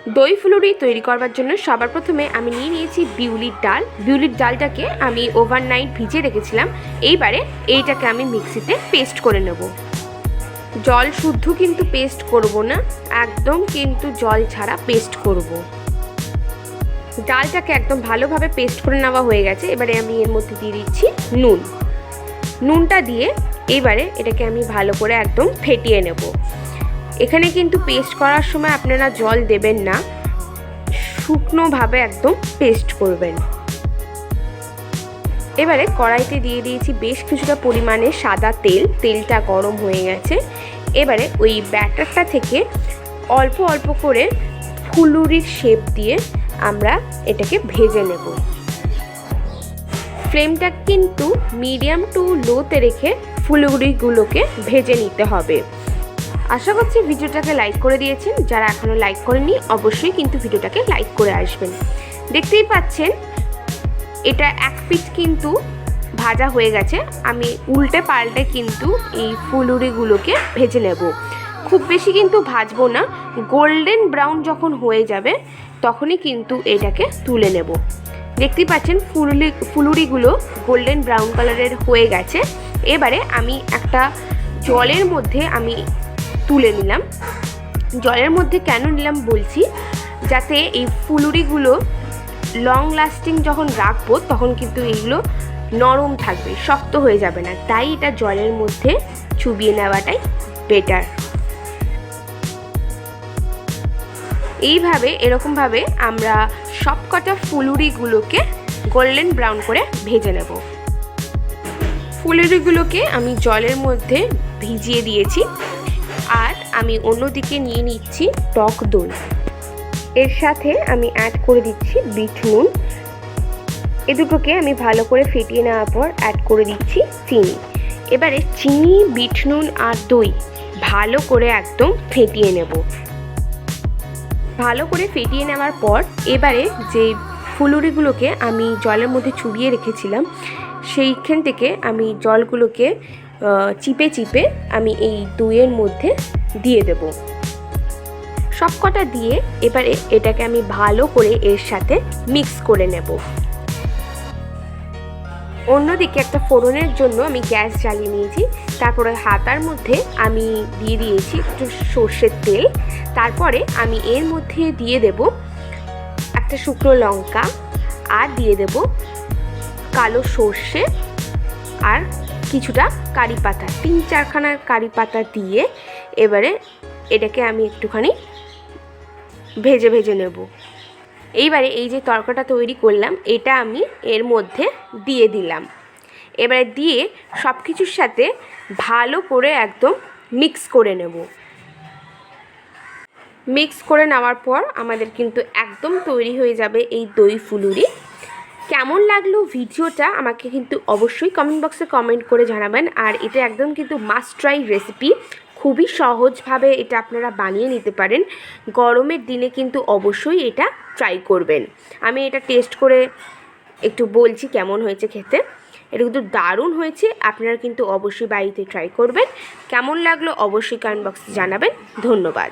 দই ফুলুরি তৈরি করবার জন্য সবার প্রথমে আমি নিয়ে নিয়েছি বিউলির ডাল। বিউলির ডালটাকে আমি ওভারনাইট ভিজিয়ে রেখেছিলাম। এইবারে এইটাকে আমি মিক্সিতে পেস্ট করে নেব। জল শুদ্ধ কিন্তু পেস্ট করব না, একদম কিন্তু জল ছাড়া পেস্ট করব। ডালটাকে একদম ভালোভাবে পেস্ট করে নেওয়া হয়ে গেছে। এবারে আমি এর মধ্যে দিয়ে দিচ্ছি নুনটা দিয়ে এবারে এটাকে আমি ভালো করে একদম ফেটিয়ে নেব। এখানে কিন্তু পেস্ট করার সময় আপনারা জল দেবেন না, শুকনোভাবে একদম পেস্ট করবেন। এবারে কড়াইতে দিয়ে দিয়েছি বেশ কিছুটা পরিমাণে সাদা তেল। তেলটা গরম হয়ে গেছে। এবারে ওই ব্যাটারটা থেকে অল্প অল্প করে ফুলুরির শেপ দিয়ে আমরা এটাকে ভেজে নেব। ফ্লেমটা কিন্তু মিডিয়াম টু লোতে রেখে ফুলুরিগুলোকে ভেজে নিতে হবে। আশা করছি ভিডিওটাকে লাইক করে দিয়েছেন। যারা এখনও লাইক করেননি অবশ্যই কিন্তু ভিডিওটাকে লাইক করে আসবেন। দেখতেই পাচ্ছেন এটা এক পিঠ কিন্তু ভাজা হয়ে গেছে। আমি উল্টে পাল্টে কিন্তু এই ফুলুরিগুলোকে ভেজে নেব। খুব বেশি কিন্তু ভাজবো না, গোল্ডেন ব্রাউন যখন হয়ে যাবে তখনই কিন্তু এটাকে তুলে নেব। দেখতেই পাচ্ছেন ফুলুরিগুলো গোল্ডেন ব্রাউন কালারের হয়ে গেছে। এবারে আমি একটা জলের মধ্যে আমি তুলে নিলাম। জলের মধ্যে কেন নিলাম বলছি, যাতে এই ফুলুরিগুলো লং লাস্টিং যখন রাখবো তখন কিন্তু এইগুলো নরম থাকবে, শক্ত হয়ে যাবে না। তাই এটা জলের মধ্যে চুবিয়ে নেওয়াটাই বেটার। এইভাবে এরকমভাবে আমরা সবকটা ফুলুরিগুলোকে গোল্ডেন ব্রাউন করে ভেজে নেব। ফুলুরিগুলোকে আমি জলের মধ্যে ভিজিয়ে দিয়েছি। আর আমি অন্যদিকে নিয়ে নিচ্ছি টক দই। এর সাথে আমি অ্যাড করে দিচ্ছি বিট নুন। এ দুটোকে আমি ভালো করে ফেটিয়ে নেওয়ার পর অ্যাড করে দিচ্ছি চিনি। এবারে চিনি, বিট নুন আর দই ভালো করে একদম ফেটিয়ে নেব। ভালো করে ফেটিয়ে নেওয়ার পর এবারে যে ফুলুরিগুলোকে আমি জলের মধ্যে চুবিয়ে রেখেছিলাম সেইখান থেকে আমি জলগুলোকে চিপে চিপে আমি এই দইয়ের মধ্যে দিয়ে দেব। সবকটা দিয়ে এবারে এটাকে আমি ভালো করে এর সাথে মিক্স করে নেব। অন্যদিকে একটা ফোড়নের জন্য আমি গ্যাস জ্বালিয়ে নিয়েছি। তারপরে হাতার মধ্যে আমি দিয়ে দিয়েছি একটু সর্ষের তেল। তারপরে আমি এর মধ্যে দিয়ে দেব একটা শুকনো লঙ্কা, আর দিয়ে দেব কালো সর্ষে আর কিছুটা কারি পাতা, 3-4খানা কারি পাতা দিয়ে এবারে এটাকে আমি একটুখানি ভেজে ভেজে নেব। এইবারে এই যে তরকাটা তৈরি করলাম এটা আমি এর মধ্যে দিয়ে দিলাম। এবারে দিয়ে সব কিছুর সাথে ভালো করে একদম মিক্স করে নেব। মিক্স করে নেওয়ার পর আমাদের কিন্তু একদম তৈরি হয়ে যাবে এই দই ফুলুরি। কেমন লাগলো ভিডিওটা আমাকে কিন্তু অবশ্যই কমেন্ট বক্সে কমেন্ট করে জানাবেন। আর এটা একদম কিন্তু মাস্ট ট্রাই রেসিপি, খুবই সহজভাবে এটা আপনারা বানিয়ে নিতে পারেন। গরমের দিনে কিন্তু অবশ্যই এটা ট্রাই করবেন। আমি এটা টেস্ট করে একটু বলছি কেমন হয়েছে খেতে। এটা কিন্তু দারুণ হয়েছে। আপনারা কিন্তু অবশ্যই বাড়িতে ট্রাই করবেন। কেমন লাগলো অবশ্যই কমেন্ট বক্সে জানাবেন। ধন্যবাদ।